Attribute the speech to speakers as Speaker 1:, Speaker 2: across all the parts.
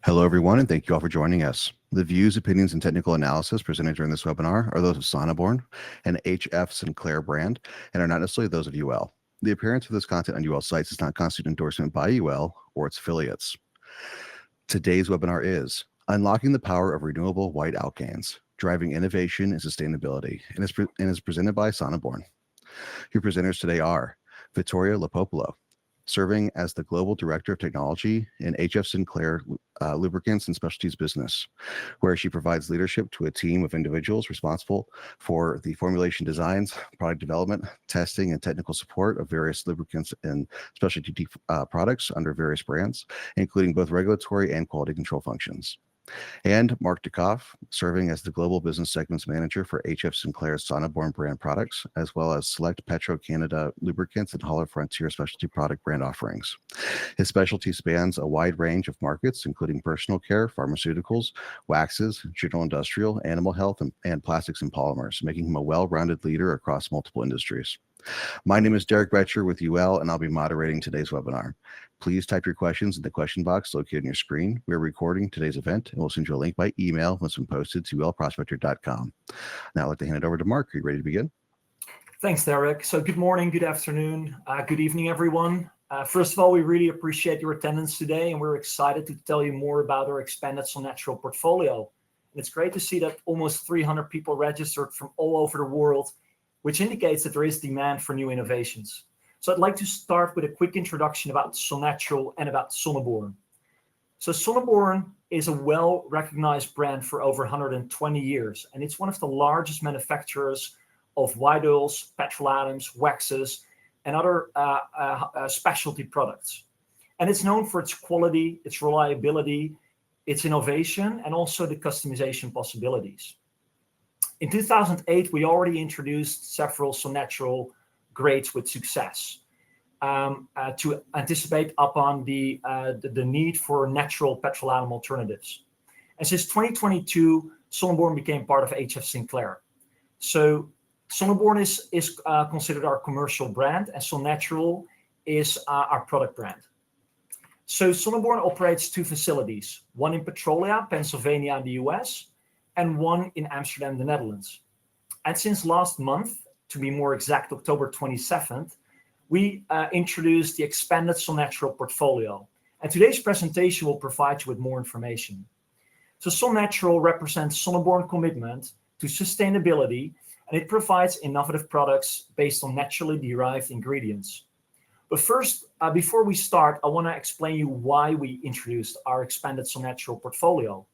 Speaker 1: Hello, everyone, and thank you all for joining us. The views, opinions, and technical analysis presented during this webinar are those of Sonneborn and HF Sinclair brand and are not necessarily those of UL. The appearance of this content on UL sites does not constitute endorsement by UL or its affiliates. Today's webinar is Unlocking the Power of Renewable White Alkanes, Driving Innovation and Sustainability, and is presented by Sonneborn. Your presenters today are Vittoria Lopopolo, serving as the Global Director of Technology in HF Sinclair Lubricants and Specialties business, where she provides leadership to a team of individuals responsible for the formulation designs, product development, testing, and technical support of various lubricants and specialty products under various brands, including both regulatory and quality control functions. And Mark Dukoff, serving as the Global Business Segments Manager for HF Sinclair's Sonneborn brand products, as well as select Petro-Canada lubricants and Hollow Frontier specialty product brand offerings. His specialty spans a wide range of markets, including personal care, pharmaceuticals, waxes, general industrial, animal health, and plastics and polymers, making him a well-rounded leader across multiple industries. My name is Derek Betcher with UL, and I'll be moderating today's webinar. Please type your questions in the question box located on your screen. We're recording today's event, and we'll send you a link by email when it's been posted to ulprospector.com. Now I'd like to hand it over to Mark. Are you ready to begin?
Speaker 2: Thanks, Derek. So good morning, good afternoon, good evening, everyone. First of all, we really appreciate your attendance today, and we're excited to tell you more about our expanded SonneNatural portfolio. And it's great to see that almost 300 people registered from all over the world, which indicates that there is demand for new innovations. So I'd like to start with a quick introduction about SonneNatural and about Sonneborn. So Sonneborn is a well-recognized brand for over 120 years, and it's one of the largest manufacturers of white oils, petrolatoms, waxes, and other specialty products. And it's known for its quality, its reliability, its innovation, and also the customization possibilities. In 2008, we already introduced several SonneNatural grades with success to anticipate upon the need for natural petrolatum alternatives. And since 2022, Sonneborn became part of HF Sinclair. So Sonneborn is considered our commercial brand, and SonneNatural is our product brand. So Sonneborn operates two facilities, one in Petrolia, Pennsylvania in the US, and one in Amsterdam, the Netherlands. And since last month, to be more exact, October 27th, we introduced the expanded SonneNatural portfolio. And today's presentation will provide you with more information. So SonneNatural represents Sonneborn commitment to sustainability, and it provides innovative products based on naturally derived ingredients. But first, before we start, I want to explain you why we introduced our expanded SonneNatural portfolio.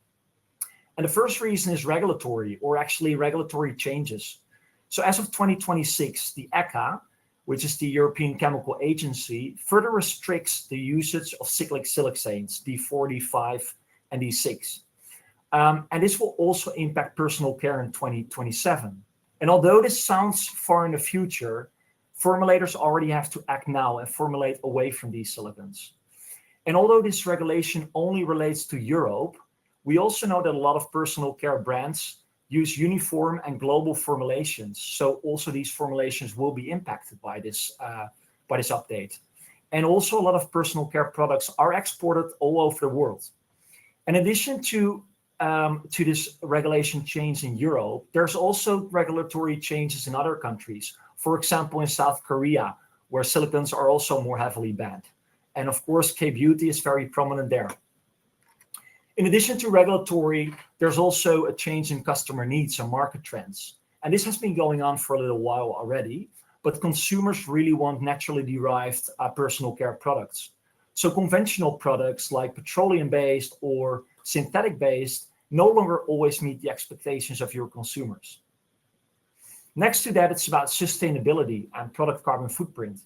Speaker 2: And the first reason is regulatory, or actually regulatory changes. So as of 2026, the ECHA, which is the European Chemical Agency, further restricts the usage of cyclic siloxanes, D4, D5, and D6. And this will also impact personal care in 2027. And although this sounds far in the future, formulators already have to act now and formulate away from these silicons. And although this regulation only relates to Europe, we also know that a lot of personal care brands use uniform and global formulations. So also these formulations will be impacted by this update. And also a lot of personal care products are exported all over the world. In addition to this regulation change in Europe, there's also regulatory changes in other countries. For example, in South Korea, where silicons are also more heavily banned. And of course, K-beauty is very prominent there. In addition to regulatory, there's also a change in customer needs and market trends. And this has been going on for a little while already, but consumers really want naturally derived personal care products. So conventional products like petroleum-based or synthetic-based no longer always meet the expectations of your consumers. Next to that, it's about sustainability and product carbon footprint,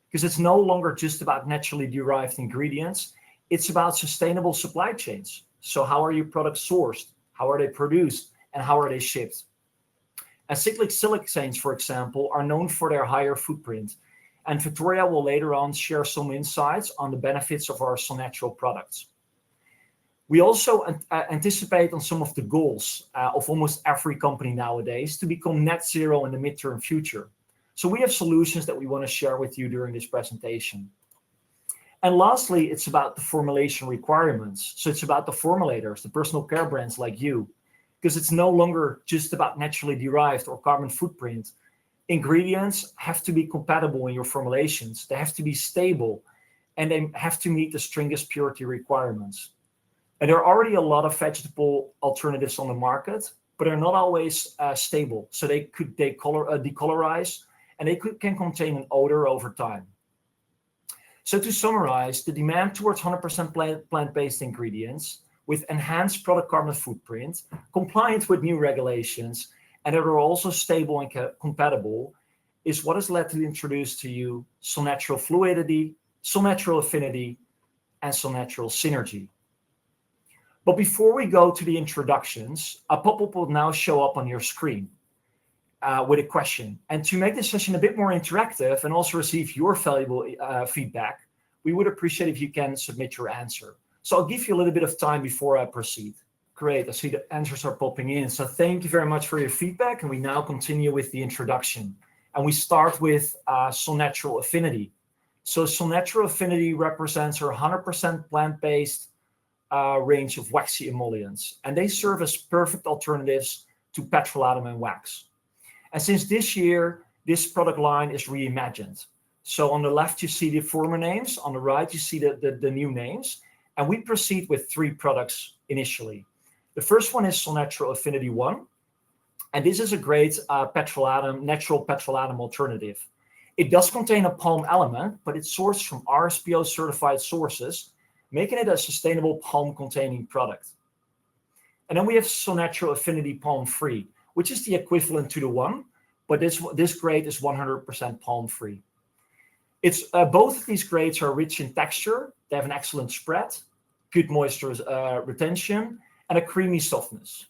Speaker 2: because it's no longer just about naturally derived ingredients, it's about sustainable supply chains. So how are your products sourced? How are they produced? And how are they shipped? And cyclic siloxanes, for example, are known for their higher footprint. And Vittoria will later on share some insights on the benefits of our SonneNatural products. We also anticipate on some of the goals of almost every company nowadays to become net zero in the midterm future. So we have solutions that we want to share with you during this presentation. And lastly, it's about the formulation requirements. So it's about the formulators, the personal care brands like you, because it's no longer just about naturally derived or carbon footprint. Ingredients have to be compatible in your formulations. They have to be stable, and they have to meet the stringent purity requirements. And there are already a lot of vegetable alternatives on the market, but they're not always stable. So they decolorize, and can contain an odor over time. So to summarize, the demand towards 100% plant-based ingredients with enhanced product carbon footprint, compliant with new regulations, and that are also stable and compatible, is what has led to introduce to you SonneNatural Fluidity, SonneNatural Affinity, and SonneNatural Synergy. But before we go to the introductions, a pop-up will now show up on your screen with a question. And to make this session a bit more interactive and also receive your valuable feedback, we would appreciate if you can submit your answer. So I'll give you a little bit of time before I proceed. Great, I see the answers are popping in. So thank you very much for your feedback. And we now continue with the introduction. And we start with SonneNatural Affinity. So SonneNatural Affinity represents our 100% plant-based range of waxy emollients. And they serve as perfect alternatives to petrolatum and wax. And since this year, this product line is reimagined. So on the left, you see the former names. On the right, you see the new names. And we proceed with 3 products initially. The first one is SonneNatural Affinity 1. And this is a great natural petrolatum alternative. It does contain a palm element, but it's sourced from RSPO certified sources, making it a sustainable palm-containing product. And then we have SonneNatural Affinity Palm-Free, which is the equivalent to the 1, but this grade is 100% palm-free. Both of these grades are rich in texture. They have an excellent spread, good moisture retention, and a creamy softness.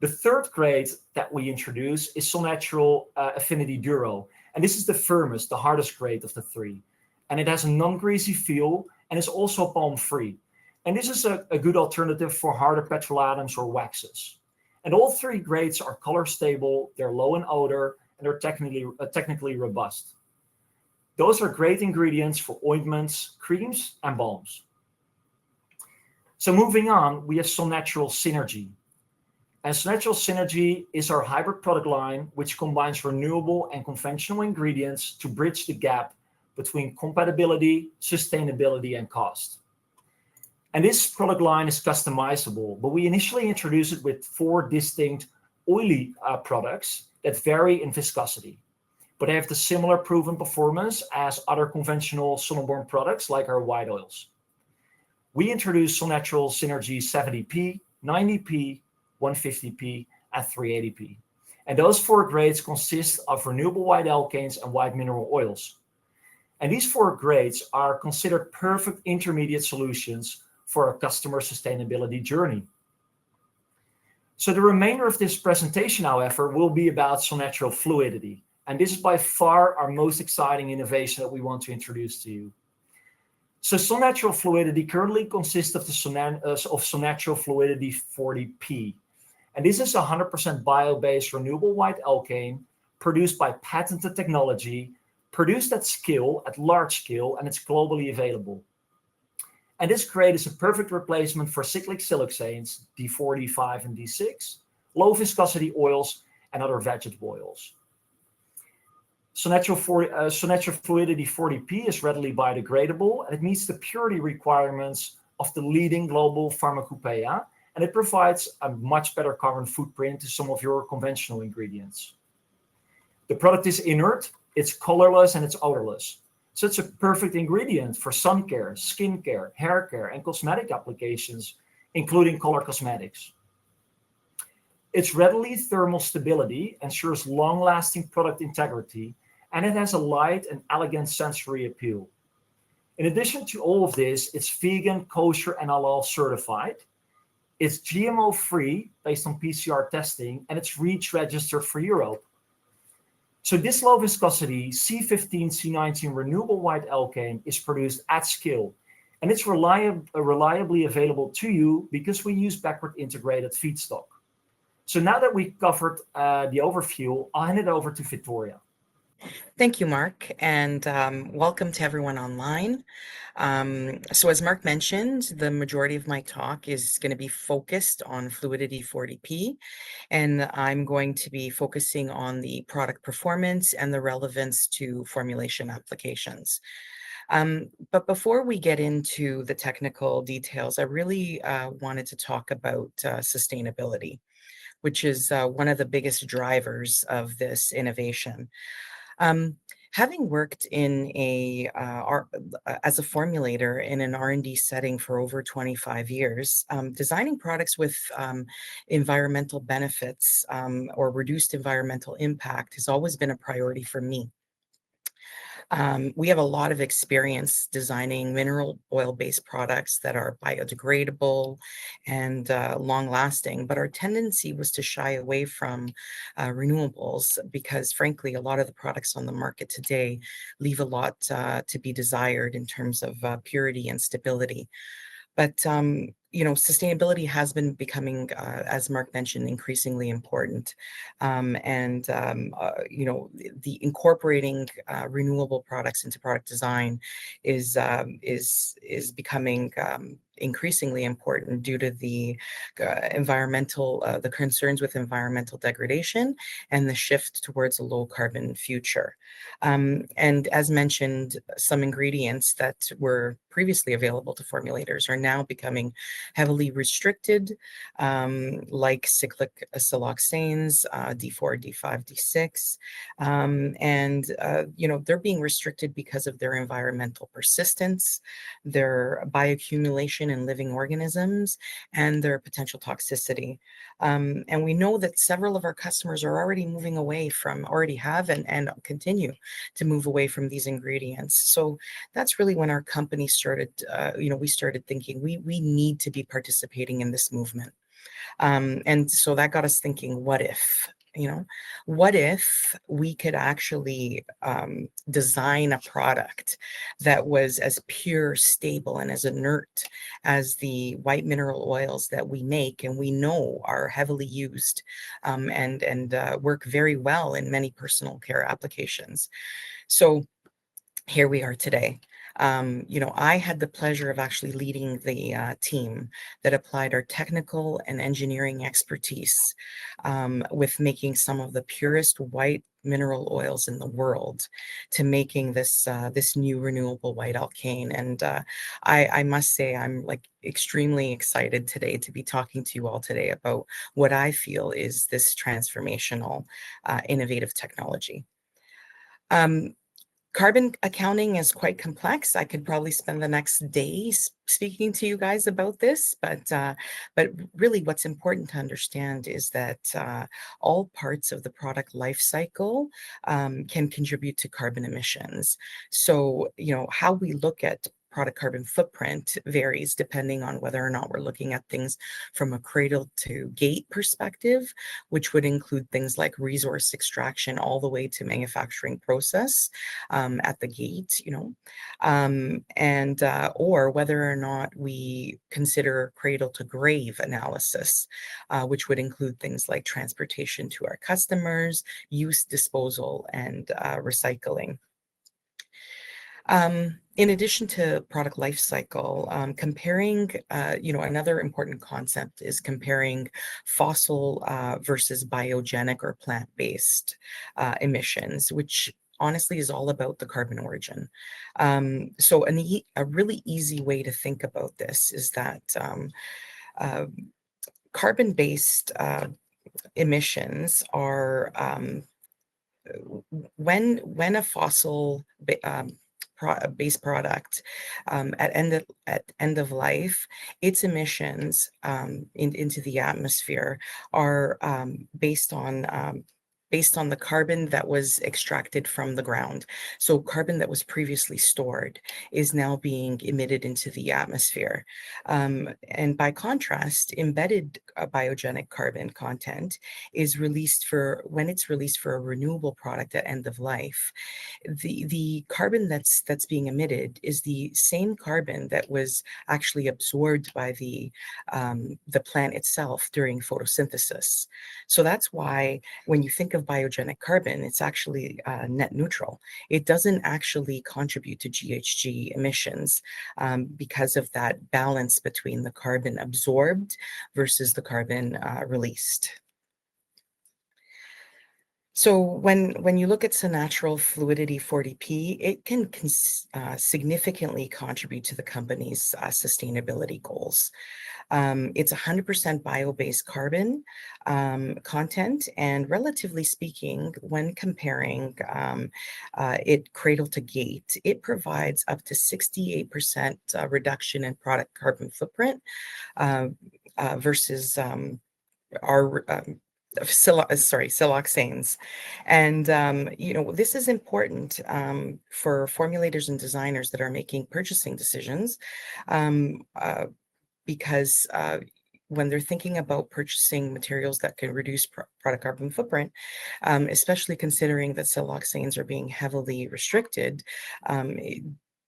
Speaker 2: The third grade that we introduce is SonneNatural Affinity Duro, and this is the firmest, the hardest grade of the 3. And it has a non-greasy feel and is also palm-free. And this is a good alternative for harder petrolatums or waxes. And all 3 grades are color stable, they're low in odor, and they're technically robust. Those are great ingredients for ointments, creams, and balms. So moving on, we have SonneNatural Synergy. And SonneNatural Synergy is our hybrid product line, which combines renewable and conventional ingredients to bridge the gap between compatibility, sustainability, and cost. And this product line is customizable, but we initially introduced it with 4 distinct oily products that vary in viscosity, but they have the similar proven performance as other conventional Sonneborn products like our white oils. We introduced SonneNatural Synergy 70p, 90p, 150p, and 380p. And those 4 grades consist of renewable white alkanes and white mineral oils. And these 4 grades are considered perfect intermediate solutions for our customer sustainability journey. So the remainder of this presentation, however, will be about SonneNatural Fluidity. And this is by far our most exciting innovation that we want to introduce to you. So SonneNatural Fluidity currently consists of SonneNatural Fluidity 40p. And this is a 100% bio-based renewable white alkane produced by patented technology, produced at scale, at large scale, and it's globally available. And this grade is a perfect replacement for cyclic siloxanes, D4, D5, and D6, low viscosity oils, and other vegetable oils. SonneNatural Fluidity 40p is readily biodegradable, and it meets the purity requirements of the leading global pharmacopoeia, and it provides a much better carbon footprint to some of your conventional ingredients. The product is inert, it's colorless, and it's odorless. So it's a perfect ingredient for sun care, skin care, hair care, and cosmetic applications, including color cosmetics. Its readily thermal stability ensures long-lasting product integrity, and it has a light and elegant sensory appeal. In addition to all of this, it's vegan, kosher, and halal certified. It's GMO-free based on PCR testing, and it's REACH registered for Europe. So this low viscosity C15, C19 renewable white alkane is produced at scale, and it's reliably available to you because we use backward integrated feedstock. So now that we've covered the overview, I'll hand it over to Victoria.
Speaker 3: Thank you, Mark, and welcome to everyone online. So as Mark mentioned, the majority of my talk is going to be focused on Fluidity 40P, and I'm going to be focusing on the product performance and the relevance to formulation applications. But before we get into the technical details, I really wanted to talk about sustainability, which is one of the biggest drivers of this innovation. Um, Having worked in as a formulator in an R&D setting for over 25 years, designing products with environmental benefits or reduced environmental impact has always been a priority for me. We have a lot of experience designing mineral oil-based products that are biodegradable and long-lasting, but our tendency was to shy away from renewables because, frankly, a lot of the products on the market today leave a lot to be desired in terms of purity and stability. But sustainability has been becoming, as Mark mentioned, increasingly important. The incorporating renewable products into product design is becoming increasingly important due to the the concerns with environmental degradation and the shift towards a low carbon future. And as mentioned, some ingredients that were previously available to formulators are now becoming heavily restricted, like cyclic siloxanes, D4, D5, D6. They're being restricted because of their environmental persistence, their bioaccumulation in living organisms, and their potential toxicity. And we know that several of our customers are already have and continue to move away from these ingredients. So that's really when our company started, we started thinking we need to be participating in this movement. And so that got us thinking, what if we could actually design a product that was as pure, stable, and as inert as the white mineral oils that we make and we know are heavily used and work very well in many personal care applications. So here we are today. I had the pleasure of actually leading the team that applied our technical and engineering expertise with making some of the purest white mineral oils in the world to making this new renewable white alkane. And I must say, I'm extremely excited today to be talking to you all today about what I feel is this transformational, innovative technology. Carbon accounting is quite complex. I could probably spend the next day speaking to you guys about this, but really what's important to understand is that all parts of the product life cycle can contribute to carbon emissions. So, how we look at product carbon footprint varies depending on whether or not we're looking at things from a cradle to gate perspective, which would include things like resource extraction all the way to manufacturing process at the gate, or whether or not we consider cradle to grave analysis, which would include things like transportation to our customers, use, disposal, and recycling. In addition to product life cycle, comparing, another important concept is comparing fossil versus biogenic or plant-based emissions, which honestly is all about the carbon origin. So a really easy way to think about this is that carbon-based emissions are when a fossil base product at end of life, its emissions into the atmosphere are based on the carbon that was extracted from the ground. So carbon that was previously stored is now being emitted into the atmosphere. And by contrast, embedded biogenic carbon content is when it's released for a renewable product at end of life. the carbon that's being emitted is the same carbon that was actually absorbed by the plant itself during photosynthesis. So that's why when you think of biogenic carbon, it's actually net neutral. It doesn't actually contribute to GHG emissions because of that balance between the carbon absorbed versus the carbon released. So when you look at SonneNatural Fluidity 40P, it can significantly contribute to the company's sustainability goals. It's 100% bio-based carbon content, and relatively speaking, when comparing it cradle to gate, it provides up to 68% reduction in product carbon footprint versus our siloxanes. And this is important for formulators and designers that are making purchasing decisions, because when they're thinking about purchasing materials that can reduce product carbon footprint, especially considering that siloxanes are being heavily restricted,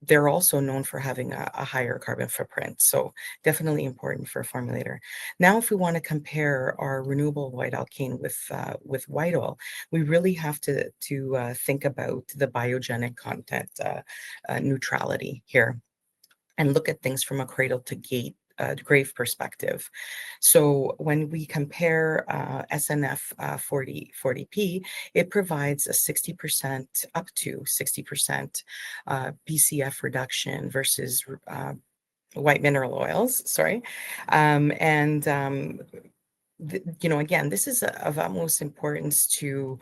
Speaker 3: they're also known for having a higher carbon footprint. So definitely important for a formulator. Now, if we want to compare our renewable white alkane with white oil, we really have to think about the biogenic content neutrality here and look at things from a cradle to gate grave perspective. So when we compare SNF 40P, it provides a 60% up to 60% BCF reduction versus white mineral oils, again, this is of utmost importance to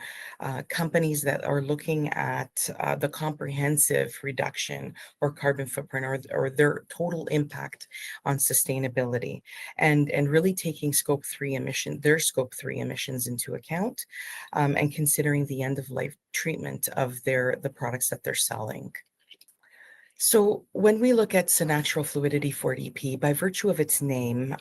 Speaker 3: companies that are looking at the comprehensive reduction or carbon footprint or their total impact on sustainability, and really taking their scope 3 emissions into account, and considering the end of life treatment of the products that they're selling. So when we look at SonneNatural Fluidity 40P, by virtue of its name,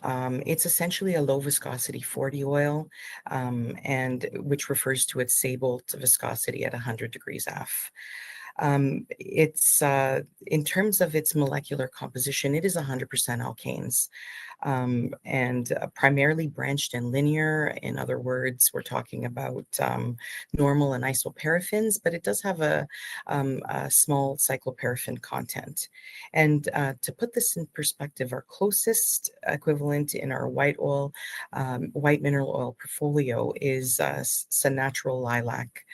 Speaker 3: it's essentially a low viscosity 40 oil, and which refers to its Sabelt viscosity at 100 degrees F. It's in terms of its molecular composition, it is 100% alkanes, and primarily branched and linear. In other words, we're talking about normal and isoparaffins, but it does have a small cycloparaffin content. And to put this in perspective, our closest equivalent in our white mineral oil portfolio is SonneNatural Lilac.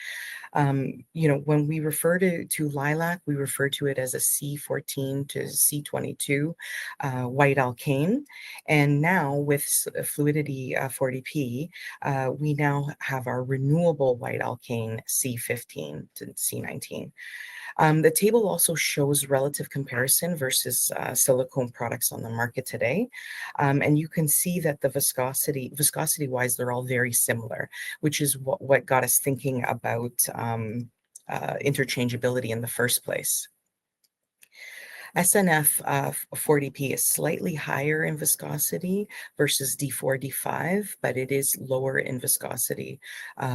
Speaker 3: When we refer to lilac, we refer to it as a C14 to C22 white alkane. And now with Fluidity 40P, we now have our renewable white alkane C15 to C19. The table also shows relative comparison versus silicone products on the market today. And you can see that the viscosity-wise, they're all very similar, which is what got us thinking about interchangeability in the first place. SNF 40P is slightly higher in viscosity versus D4, D5, but it is lower in viscosity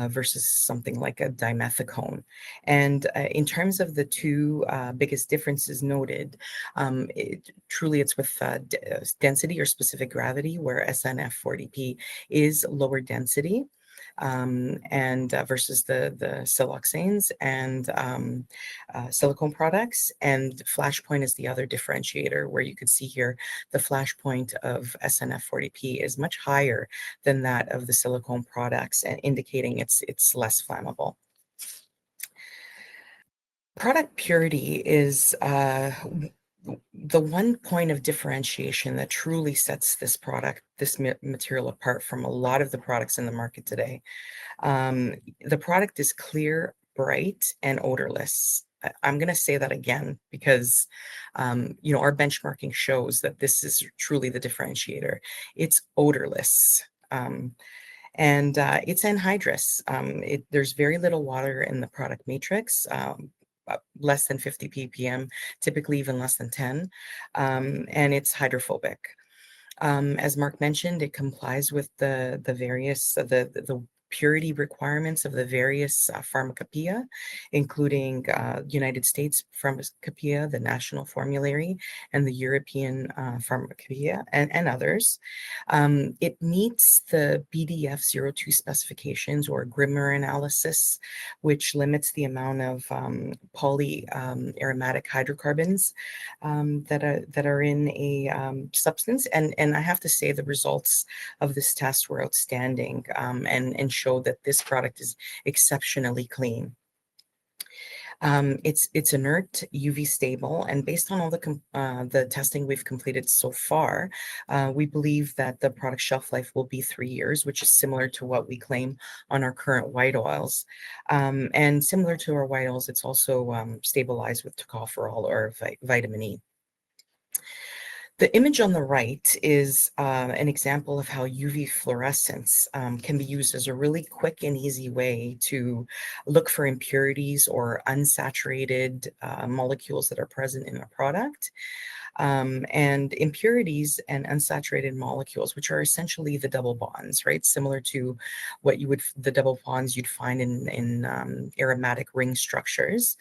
Speaker 3: versus something like a dimethicone. And in terms of the two biggest differences noted, it's with density or specific gravity, where SNF 40P is lower density, and versus the siloxanes and silicone products. And flash point is the other differentiator, where you could see here the flash point of SNF 40P is much higher than that of the silicone products, and indicating it's less flammable. Product purity is the one point of differentiation that truly sets this material apart from a lot of the products in the market today. The product is clear, bright, and odorless. I'm going to say that again because, our benchmarking shows that this is truly the differentiator. It's odorless. And it's anhydrous. There's very little water in the product matrix. Less than 50 ppm, typically even less than 10, and it's hydrophobic. As Mark mentioned, it complies with the various purity requirements of the various pharmacopoeia, including United States Pharmacopoeia, the National Formulary, and the European Pharmacopoeia, and others. It meets the BDF02 specifications or Grimmer analysis, which limits the amount of polyaromatic hydrocarbons that are in a substance. And I have to say the results of this test were outstanding and showed that this product is exceptionally clean. It's inert, UV stable, and based on all the testing we've completed so far, we believe that the product shelf life will be 3 years, which is similar to what we claim on our current white oils. And similar to our white oils, it's also stabilized with tocopherol or vitamin E. The image on the right is an example of how UV fluorescence can be used as a really quick and easy way to look for impurities or unsaturated molecules that are present in a product. And impurities and unsaturated molecules, which are essentially the double bonds, right? Similar to what the double bonds you'd find in aromatic ring structures.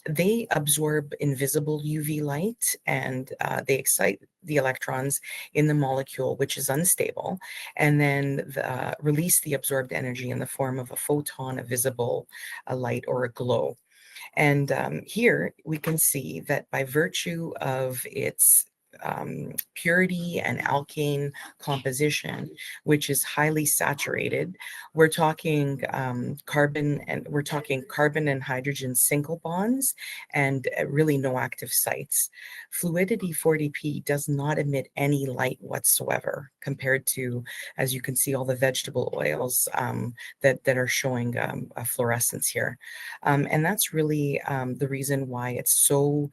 Speaker 3: They absorb invisible UV light and they excite the electrons in the molecule, which is unstable, and then release the absorbed energy in the form of a photon, a visible light, or a glow. And here we can see that by virtue of its purity and alkane composition, which is highly saturated, we're talking carbon and hydrogen single bonds and really no active sites. Fluidity 40P does not emit any light whatsoever compared to, as you can see, all the vegetable oils that are showing a fluorescence here. And that's really the reason why it's so,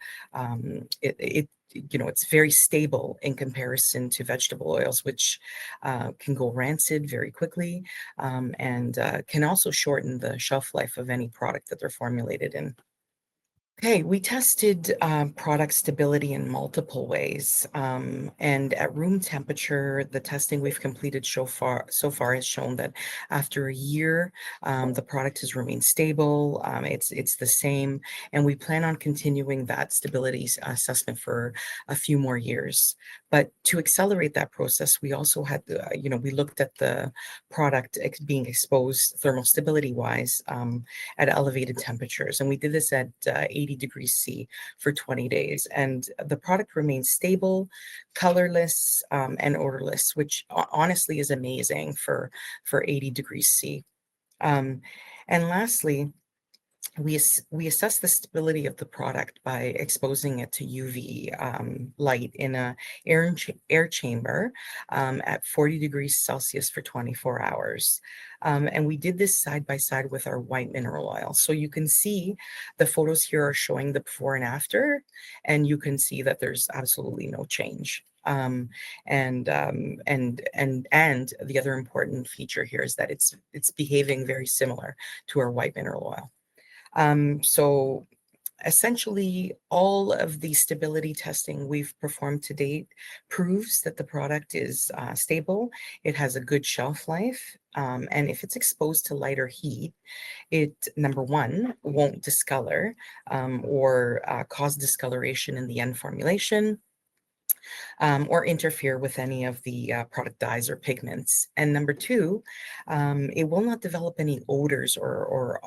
Speaker 3: it's very stable in comparison to vegetable oils, which can go rancid very quickly and can also shorten the shelf life of any product that they're formulated in. Okay, we tested product stability in multiple ways, and at room temperature, the testing we've completed so far has shown that after a year, the product has remained stable. It's the same, and we plan on continuing that stability assessment for a few more years. But to accelerate that process, we also had, we looked at the product being exposed thermal stability wise at elevated temperatures, and we did this at 80 degrees C for 20 days. And the product remains stable, colorless, and odorless, which honestly is amazing for 80 degrees C. And lastly, we assess the stability of the product by exposing it to UV light in a air chamber at 40 degrees Celsius for 24 hours. And we did this side by side with our white mineral oil. So you can see the photos here are showing the before and after, and you can see that there's absolutely no change. And the other important feature here is that it's behaving very similar to our white mineral oil. So essentially, all of the stability testing we've performed to date proves that the product is stable, it has a good shelf life, and if it's exposed to light or heat, it, number one, won't discolor or cause discoloration in the end formulation, or interfere with any of the product dyes or pigments. And number two, it will not develop any odors or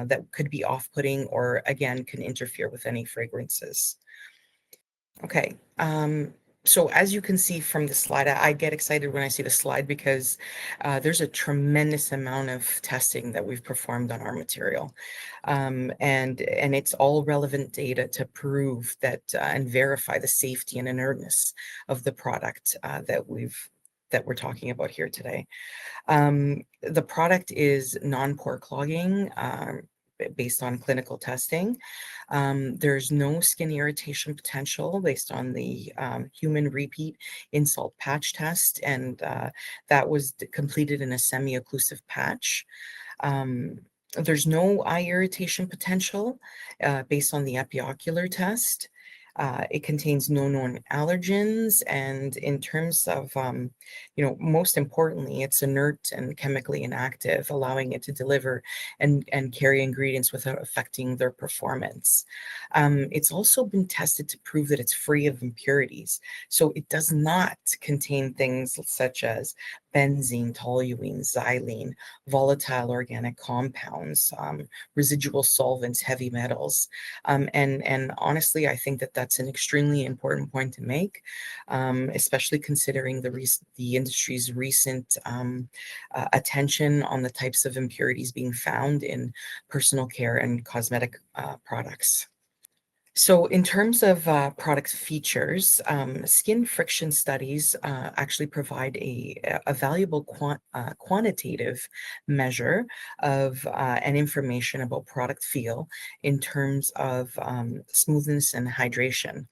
Speaker 3: that could be off-putting or, again, can interfere with any fragrances. Okay. So as you can see from the slide, I get excited when I see the slide because there's a tremendous amount of testing that we've performed on our material. And it's all relevant data to prove that and verify the safety and inertness of the product that we're talking about here today. The product is non-pore clogging, based on clinical testing. There's no skin irritation potential based on the human repeat insult patch test, and that was completed in a semi-occlusive patch. There's no eye irritation potential based on the epiocular test. It contains no known allergens, and in terms of, most importantly, it's inert and chemically inactive, allowing it to deliver and carry ingredients without affecting their performance. It's also been tested to prove that it's free of impurities. So it does not contain things such as benzene, toluene, xylene, volatile organic compounds, residual solvents, heavy metals. And honestly, I think that that's an extremely important point to make, especially considering the industry's recent attention on the types of impurities being found in personal care and cosmetic products. So in terms of product features, skin friction studies actually provide a valuable quantitative measure of and information about product feel in terms of smoothness and hydration.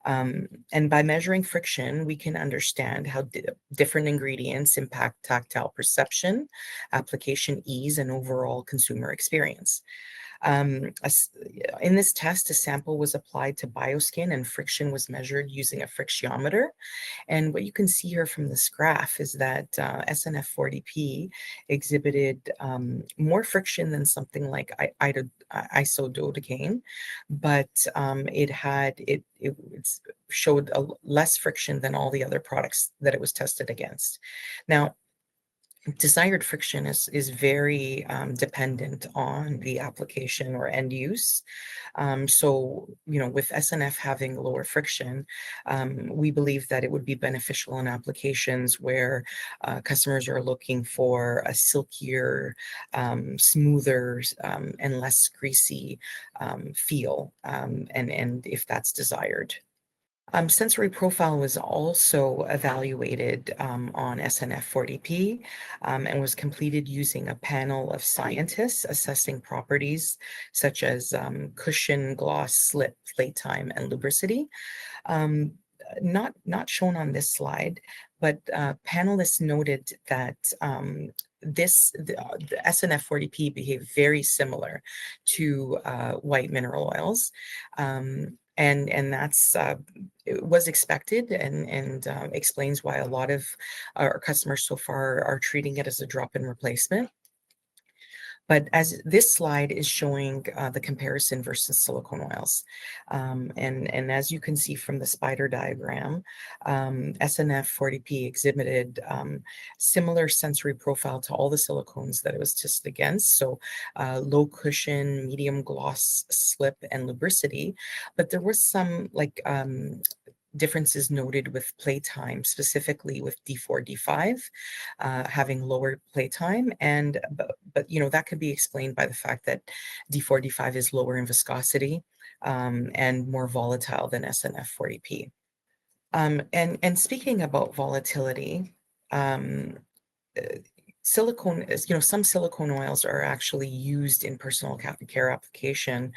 Speaker 3: And by measuring friction, we can understand how different ingredients impact tactile perception, application ease, and overall consumer experience. In this test, a sample was applied to bioskin and friction was measured using a frictiometer. And what you can see here from this graph is that SNF40P exhibited more friction than something like isododecane, but it showed less friction than all the other products that it was tested against. Now, desired friction is very dependent on the application or end use. So, with SNF having lower friction, we believe that it would be beneficial in applications where customers are looking for a silkier, smoother, and less greasy feel, and if that's desired. Sensory profile was also evaluated on SNF40P and was completed using a panel of scientists assessing properties such as cushion, gloss, slip, playtime, and lubricity. Not shown on this slide, but panelists noted that the SNF40P behaved very similar to white mineral oils. And that's it was expected and explains why a lot of our customers so far are treating it as a drop-in replacement. But as this slide is showing the comparison versus silicone oils. And as you can see from the spider diagram, SNF40P exhibited similar sensory profile to all the silicones that it was tested against. So low cushion, medium gloss, slip, and lubricity. But there was some differences noted with playtime, specifically with D4, D5, having lower playtime. But that could be explained by the fact that D4, D5 is lower in viscosity and more volatile than SNF40P. And speaking about volatility, silicone is, some silicone oils are actually used in personal care application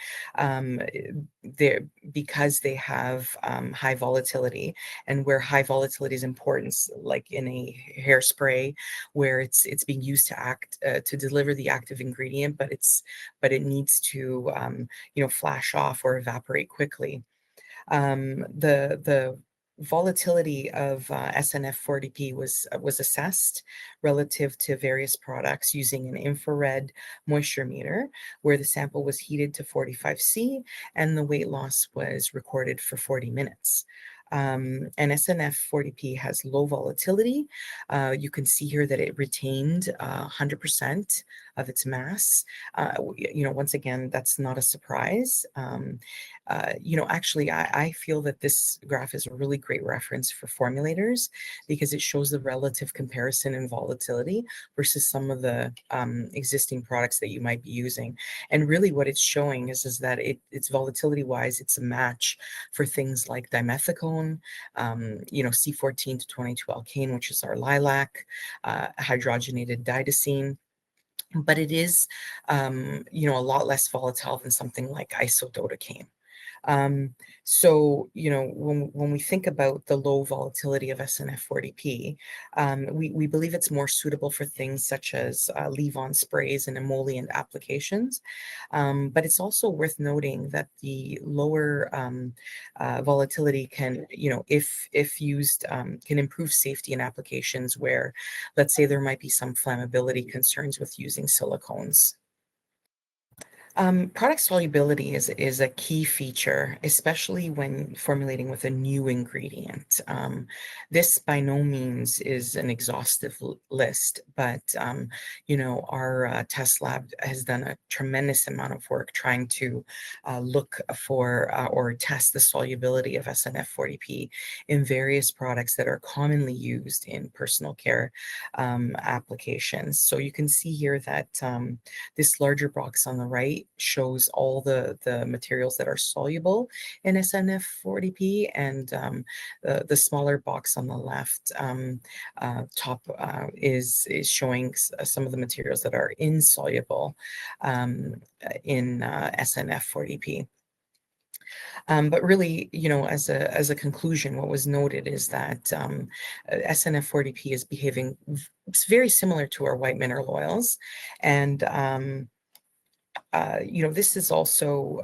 Speaker 3: because they have high volatility, and where high volatility is important, like in a hairspray where it's being used to deliver the active ingredient, but it needs to flash off or evaporate quickly. The volatility of SNF40P was assessed relative to various products using an infrared moisture meter, where the sample was heated to 45°C and the weight loss was recorded for 40 minutes. And SNF40P has low volatility. You can see here that it retained 100% of its mass. Once again, that's not a surprise. Actually, I feel that this graph is a really great reference for formulators because it shows the relative comparison in volatility versus some of the existing products that you might be using. And really what it's showing is that it's volatility-wise, it's a match for things like dimethicone, C14 to 22 alkane, which is our lilac, hydrogenated didacine. But it is, a lot less volatile than something like isododecane. So, when we think about the low volatility of SNF40P, we believe it's more suitable for things such as leave-on sprays and emollient applications. But it's also worth noting that the lower volatility can, if used, can improve safety in applications where, let's say, there might be some flammability concerns with using silicones. Product solubility is a key feature, especially when formulating with a new ingredient. This by no means is an exhaustive list, but our test lab has done a tremendous amount of work trying to look for or test the solubility of SNF40P in various products that are commonly used in personal care applications. So you can see here that this larger box on the right shows all the materials that are soluble in SNF40P, and the smaller box on the left top is showing some of the materials that are insoluble in SNF40P. But really, as a conclusion, what was noted is that SNF40P is behaving very similar to our white mineral oils, and this is also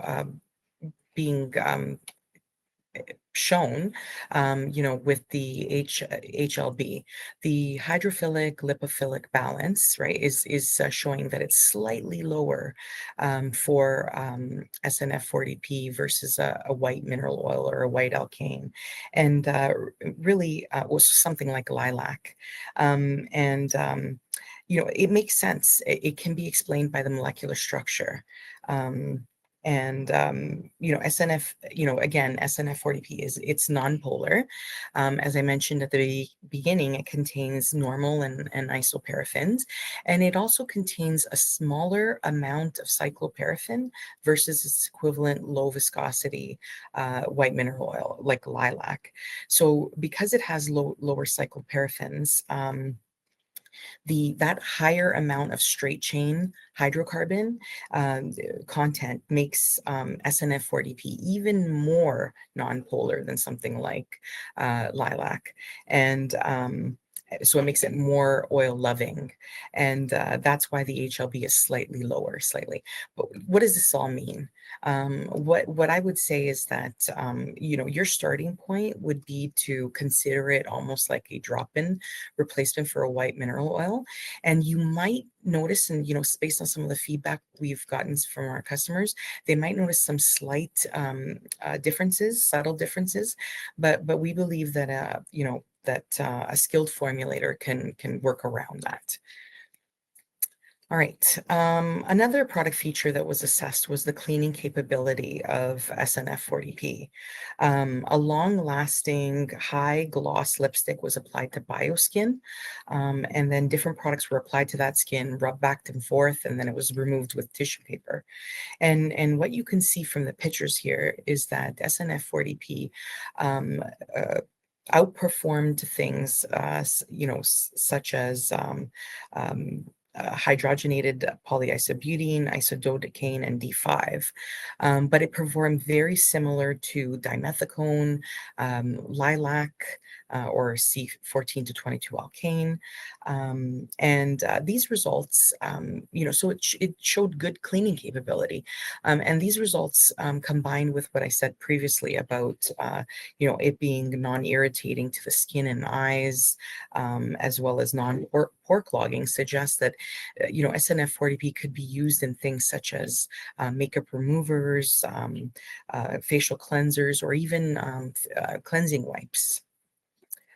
Speaker 3: being shown, with the HLB, the hydrophilic lipophilic balance, right, is showing that it's slightly lower for SNF40P versus a white mineral oil or a white alkane, and really was something like lilac, it makes sense. It can be explained by the molecular structure. SNF, again, SNF40P it's nonpolar. As I mentioned at the beginning, it contains normal and isoparaffins, and it also contains a smaller amount of cycloparaffin versus its equivalent low viscosity white mineral oil like lilac. So because it has lower cycloparaffins, that higher amount of straight chain hydrocarbon content makes SNF40P even more nonpolar than something like lilac, and so it makes it more oil loving, and that's why the HLB is slightly lower, But what does this all mean? What I would say is that your starting point would be to consider it almost like a drop-in replacement for a white mineral oil, and you might notice, and based on some of the feedback we've gotten from our customers, they might notice some slight differences, subtle differences, but we believe that a skilled formulator can work around that. All right. Another product feature that was assessed was the cleaning capability of SNF40P. A long-lasting, high-gloss lipstick was applied to bioskin, and then different products were applied to that skin, rubbed back and forth, and then it was removed with tissue paper. And what you can see from the pictures here is that SNF40P outperformed things, such as hydrogenated polyisobutene, isododecane, and D5. But it performed very similar to dimethicone, lilac, or C14 to 22 alkane. And these results, so it showed good cleaning capability. And these results, combined with what I said previously about, it being non-irritating to the skin and eyes, as well as non-pore clogging, suggests that SNF40P could be used in things such as makeup removers, facial cleansers, or even cleansing wipes.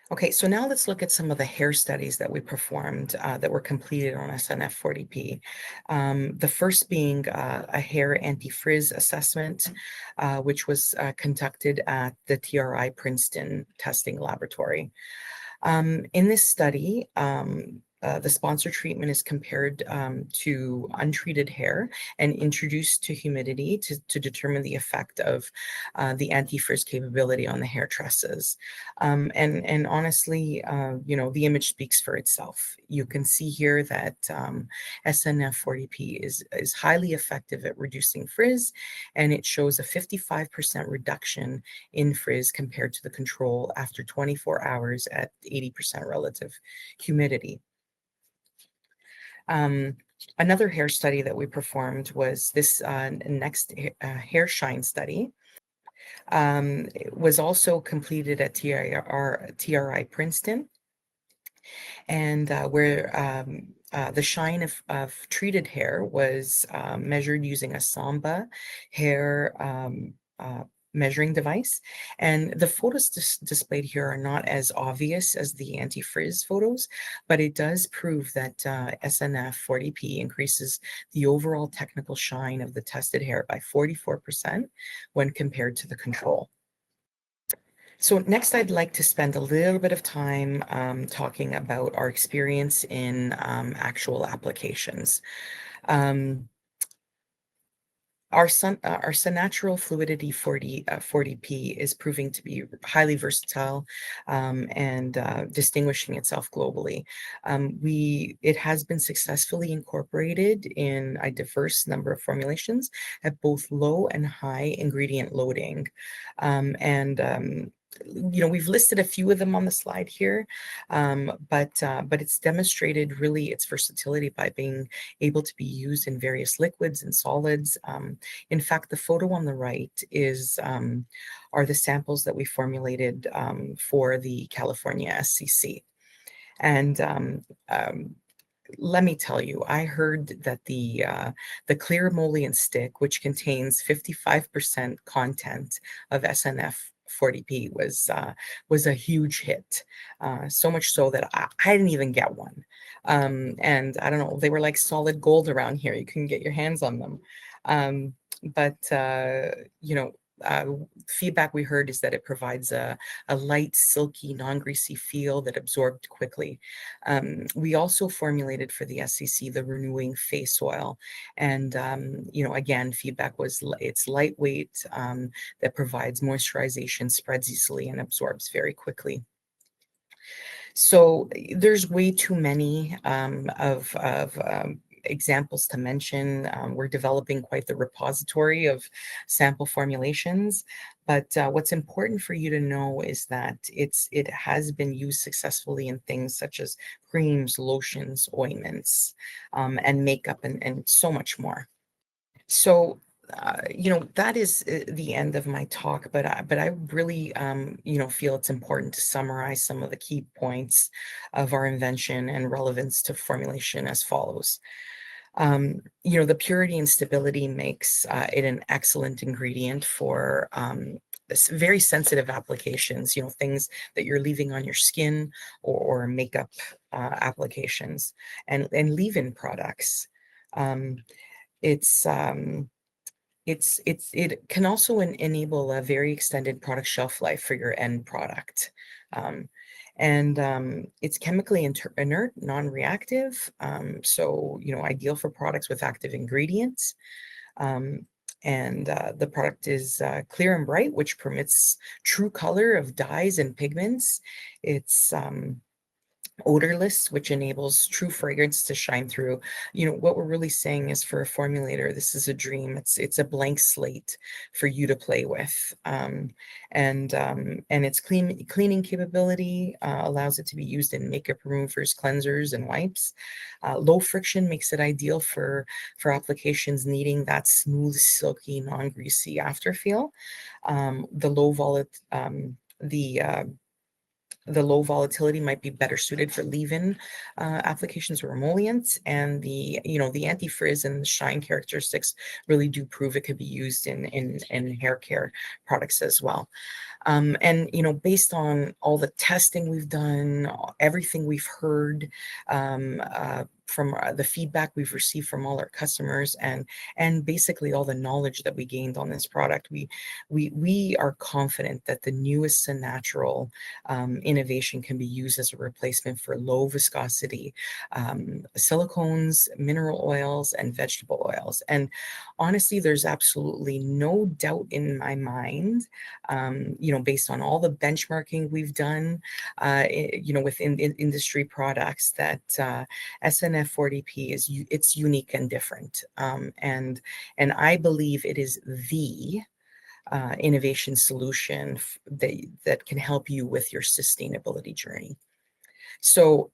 Speaker 3: Okay, so now let's look at some of the hair studies that we performed that were completed on SNF40P. The first being a hair anti-frizz assessment, which was conducted at the TRI Princeton testing laboratory. In this study, the sponsor treatment is compared to untreated hair and introduced to humidity to determine the effect of the anti-frizz capability on the hair tresses. And honestly, the image speaks for itself. You can see here that SNF40P is highly effective at reducing frizz, and it shows a 55% reduction in frizz compared to the control after 24 hours at 80% relative humidity. Another hair study that we performed was this next hair shine study. It was also completed at TRI Princeton, and where the shine of treated hair was measured using a Samba hair measuring device. And the photos displayed here are not as obvious as the anti-frizz photos, but it does prove that SNF40P increases the overall technical shine of the tested hair by 44% when compared to the control. So next, I'd like to spend a little bit of time talking about our experience in actual applications. Our SonneNatural Fluidity 40P is proving to be highly versatile and distinguishing itself globally. It has been successfully incorporated in a diverse number of formulations at both low and high ingredient loading. We've listed a few of them on the slide here, but it's demonstrated really its versatility by being able to be used in various liquids and solids. In fact, the photo on the right are the samples that we formulated for the California SCC. And let me tell you, I heard that the clear emollient stick, which contains 55% content of SNF40P, was a huge hit. So much so that I didn't even get one. And I don't know, they were like solid gold around here. You couldn't get your hands on them. Feedback we heard is that it provides a light, silky, non-greasy feel that absorbed quickly. We also formulated for the SCC the renewing face oil, and again, feedback was it's lightweight, that provides moisturization, spreads easily, and absorbs very quickly. So there's way too many of examples to mention. We're developing quite the repository of sample formulations, but what's important for you to know is that it has been used successfully in things such as creams, lotions, ointments, and makeup, and so much more. So that is the end of my talk, but I really feel it's important to summarize some of the key points of our invention and relevance to formulation as follows. The purity and stability makes it an excellent ingredient for very sensitive applications, things that you're leaving on your skin or makeup applications and leave-in products. It can also enable a very extended product shelf life for your end product. It's chemically inert, non-reactive, so ideal for products with active ingredients. The product is clear and bright, which permits true color of dyes and pigments. It's odorless, which enables true fragrance to shine through. What we're really saying is, for a formulator, this is a dream. It's a blank slate for you to play with. And its cleaning capability allows it to be used in makeup removers, cleansers, and wipes. Low friction makes it ideal for applications needing that smooth, silky, non-greasy afterfeel. The low volatility might be better suited for leave-in applications or emollients, and the anti-frizz and the shine characteristics really do prove it could be used in hair care products as well. And, based on all the testing we've done, everything we've heard, from the feedback we've received from all our customers, and basically all the knowledge that we gained on this product, we are confident that the newest SonneNatural innovation can be used as a replacement for low viscosity silicones, mineral oils, and vegetable oils. And honestly, there's absolutely no doubt in my mind, based on all the benchmarking we've done, within industry products, that SNF40P it's unique and different. And I believe it is the innovation solution that can help you with your sustainability journey. So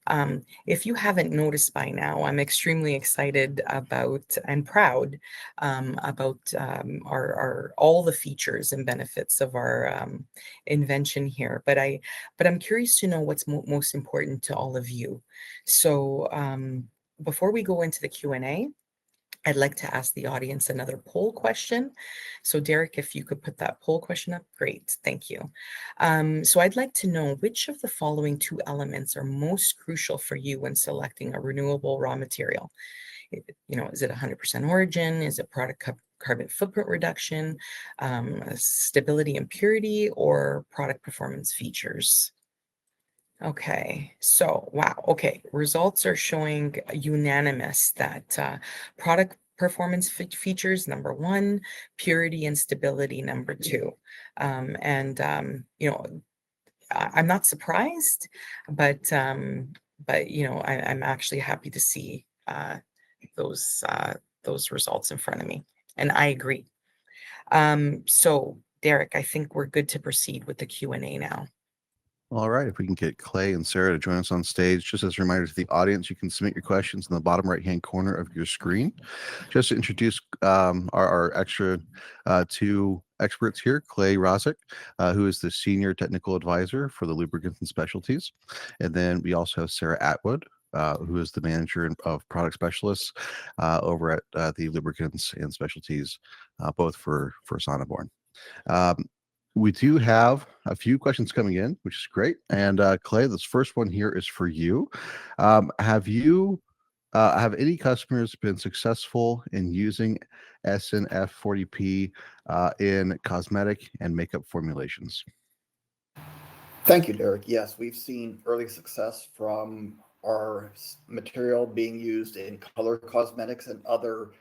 Speaker 3: if you haven't noticed by now, I'm extremely excited about and proud about our all the features and benefits of our invention here. But I'm curious to know what's most important to all of you. So before we go into the Q&A, I'd like to ask the audience another poll question. So Derek, if you could put that poll question up, great, thank you. So I'd like to know which of the following two elements are most crucial for you when selecting a renewable raw material? Is it 100% origin? Is it product carbon footprint reduction, stability and purity, or product performance features? Okay, so wow, okay, results are showing unanimous that product performance features number one, purity and stability number two. I'm not surprised, but I'm actually happy to see those results in front of me, and I agree. So Derek, I think we're good to proceed with the Q&A now.
Speaker 1: All right, if we can get Clay and Sarah to join us on stage. Just as a reminder to the audience, you can submit your questions in the bottom right-hand corner of your screen. Just to introduce our extra two experts here, Clay Rozek, who is the Senior Technical Advisor for the Lubricants and Specialties. And then we also have Sarah Atwood, who is the Manager of Product Specialists over at the Lubricants and Specialties, both for Sonneborn. We do have a few questions coming in, which is great. And Clay, this first one here is for you. Have any customers been successful in using SNF40P in cosmetic and makeup formulations?
Speaker 4: Thank you, Derek. Yes, we've seen early success from our material being used in color cosmetics and other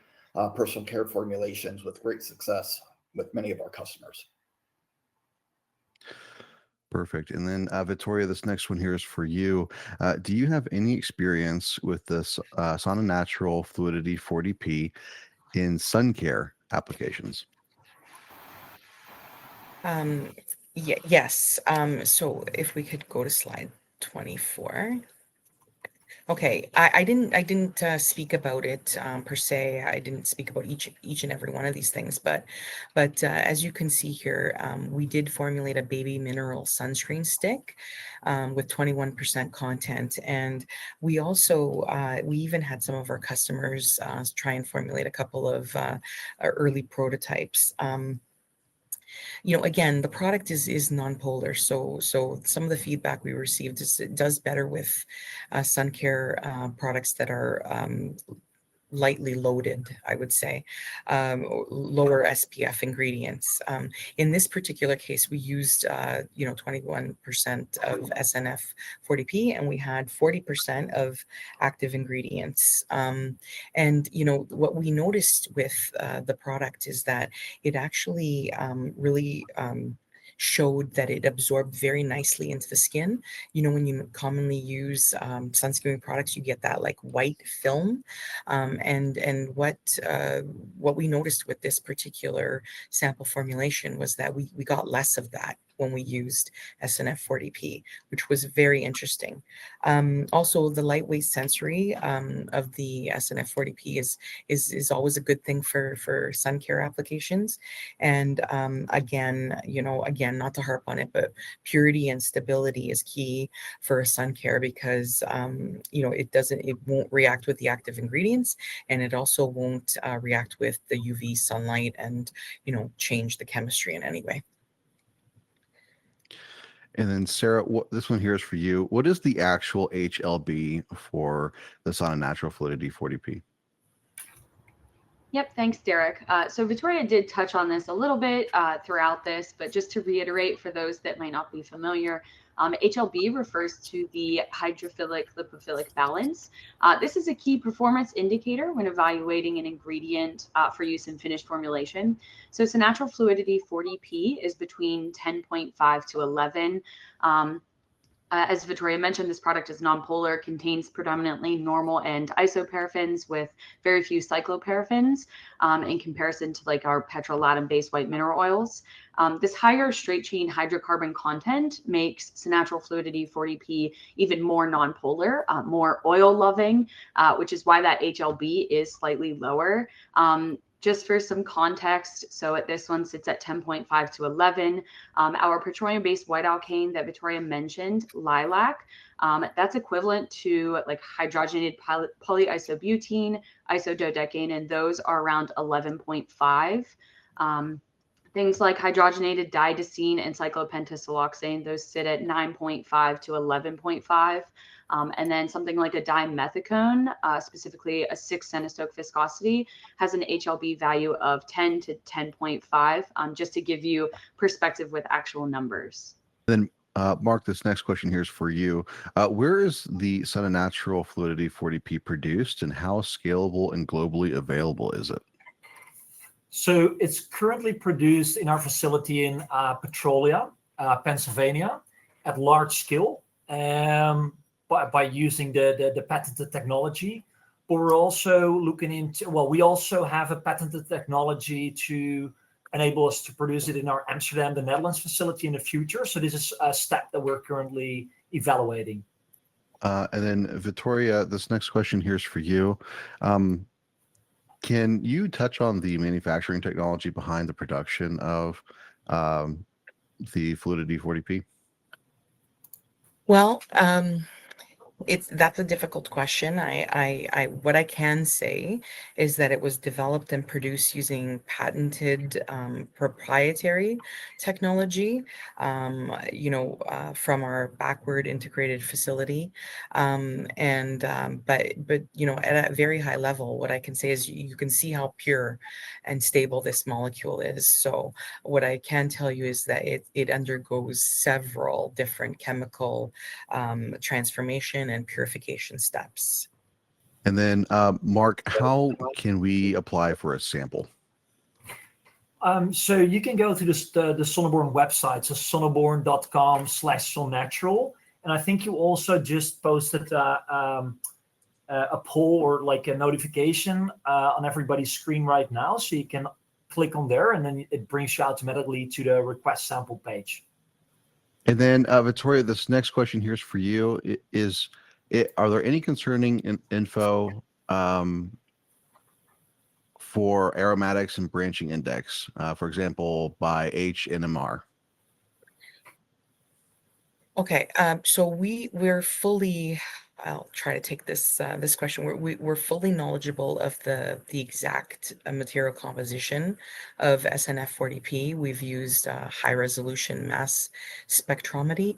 Speaker 4: personal care formulations with great success with many of our customers.
Speaker 1: Perfect. And then Victoria, this next one here is for you. Do you have any experience with this SonneNatural Fluidity 40P in sun care applications?
Speaker 3: Yes. So if we could go to slide 24. Okay, I didn't speak about it per se. I didn't speak about each and every one of these things, but as you can see here, we did formulate a baby mineral sunscreen stick with 21% content, and we also we even had some of our customers try and formulate a couple of early prototypes. Again, the product is non-polar, so some of the feedback we received is it does better with sun care products that are lightly loaded, I would say, lower SPF ingredients. In this particular case, we used 21% of SNF40P, and we had 40% of active ingredients. And what we noticed with the product is that it actually really showed that it absorbed very nicely into the skin. When you commonly use sunscreen products, you get that like white film. And what we noticed with this particular sample formulation was that we got less of that when we used SNF40P, which was very interesting. Also, the lightweight sensory of the SNF40P is always a good thing for sun care applications. And again, not to harp on it, but purity and stability is key for sun care because it won't react with the active ingredients, and it also won't react with the UV sunlight and change the chemistry in any way.
Speaker 1: And then Sarah, this one here is for you. What is the actual HLB for the SonneNatural Fluidity 40P?
Speaker 5: Yep, thanks, Derek. So Victoria did touch on this a little bit throughout this, but just to reiterate for those that might not be familiar, HLB refers to the hydrophilic lipophilic balance. This is a key performance indicator when evaluating an ingredient for use in finished formulation. So SonneNatural Fluidity 40P is between 10.5 to 11. As Victoria mentioned, this product is nonpolar, contains predominantly normal and isoparaffins with very few cycloparaffins in comparison to like our petrolatum-based white mineral oils. This higher straight chain hydrocarbon content makes SonneNatural Fluidity 40P even more nonpolar, more oil loving, which is why that HLB is slightly lower. Just for some context, so at this one sits at 10.5 to 11. Our petroleum-based white alkane that Victoria mentioned, lilac, that's equivalent to like hydrogenated polyisobutene, isododecane, and those are around 11.5. Things like hydrogenated didesine and cyclopentasiloxane, those sit at 9.5 to 11.5. And then something like a dimethicone, specifically a 6 centistoke viscosity, has an HLB value of 10 to 10.5, just to give you perspective with actual numbers.
Speaker 1: Then, Mark, this next question here is for you. Where is the SonneNatural Fluidity 40P produced, and how scalable and globally available is it?
Speaker 2: So it's currently produced in our facility in Petrolia, Pennsylvania, at large scale. By using the patented technology, but we're also looking into, well, we also have a patented technology to enable us to produce it in our Amsterdam, the Netherlands facility in the future. So this is a step that we're currently evaluating.
Speaker 1: And then Victoria, this next question here is for you. Can you touch on the manufacturing technology behind the production of the Fluidity 40P?
Speaker 3: Well, that's a difficult question. What I can say is that it was developed and produced using patented proprietary technology, from our backward integrated facility. But at a very high level, what I can say is you can see how pure and stable this molecule is. So what I can tell you is that it undergoes several different chemical transformation and purification steps.
Speaker 1: And then, Mark, how can we apply for a sample?
Speaker 2: So you can go to the Sonneborn website, so sonneborn.com/SonneNatural. And I think you also just posted a poll or like a notification on everybody's screen right now. So you can click on there and then it brings you automatically to the request sample page.
Speaker 1: And then, Victoria, this next question here is for you. Are there any concerning info for aromatics and branching index, for example, by HNMR?
Speaker 3: Okay, so we're fully. I'll try to take this question. We're fully knowledgeable of the exact material composition of SNF40P. We've used high resolution mass spectroscopy,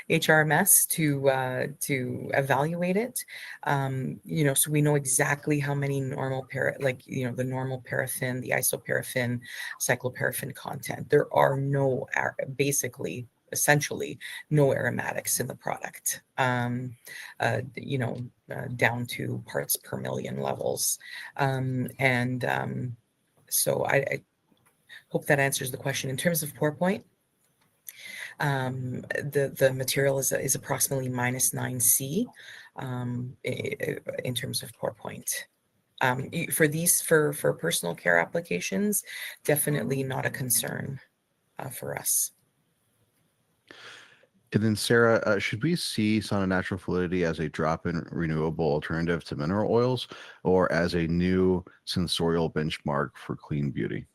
Speaker 3: HRMS to evaluate it. So we know exactly how many normal the normal paraffin, the isoparaffin, cycloparaffin content. There are essentially no aromatics in the product, down to parts per million levels. So I hope that answers the question. In terms of pour point, the material is approximately -9C in terms of pour point. For personal care applications, definitely not a concern for us.
Speaker 1: And then, Sarah, should we see SonneNatural Fluidity as a drop-in renewable alternative to mineral oils, or as a new sensorial benchmark for clean beauty?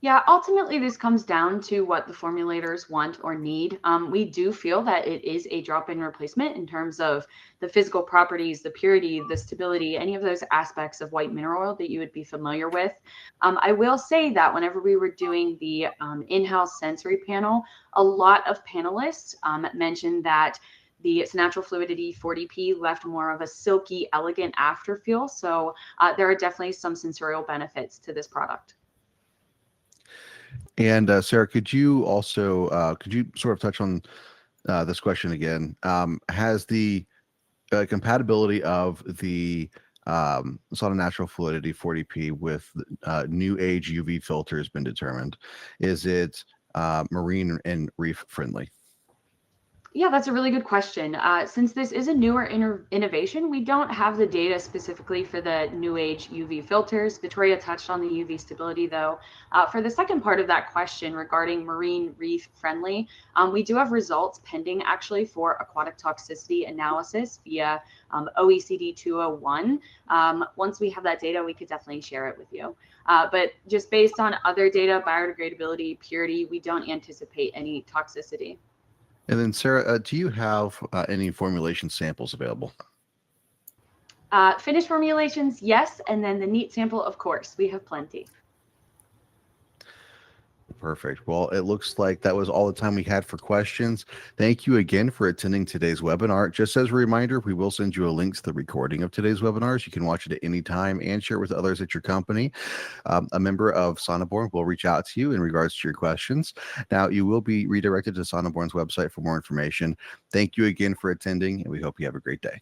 Speaker 5: Yeah, ultimately, this comes down to what the formulators want or need. We do feel that it is a drop-in replacement in terms of the physical properties, the purity, the stability, any of those aspects of white mineral oil that you would be familiar with. I will say that whenever we were doing the in-house sensory panel, a lot of panelists mentioned that the SonneNatural Fluidity 40P left more of a silky, elegant afterfeel. So there are definitely some sensorial benefits to this product.
Speaker 1: And Sarah, could you also could you sort of touch on this question again? Has the compatibility of the SonneNatural Fluidity 40P with new age UV filters been determined? Is it marine and reef friendly?
Speaker 5: Yeah, that's a really good question. Since this is a newer innovation, we don't have the data specifically for the new age UV filters. Victoria touched on the UV stability, though. For the second part of that question regarding marine reef friendly, we do have results pending actually for aquatic toxicity analysis via OECD 201. Once we have that data, we could definitely share it with you. But just based on other data, biodegradability, purity, we don't anticipate any toxicity.
Speaker 1: And then Sarah, do you have any formulation samples available?
Speaker 5: Finished formulations, yes. And then the neat sample, of course, we have plenty.
Speaker 1: Perfect. Well, it looks like that was all the time we had for questions. Thank you again for attending today's webinar. Just as a reminder, we will send you a link to the recording of today's webinars. You can watch it at any time and share it with others at your company. A member of Sonneborn will reach out to you in regards to your questions. Now, you will be redirected to Sonneborn's website for more information. Thank you again for attending, and we hope you have a great day.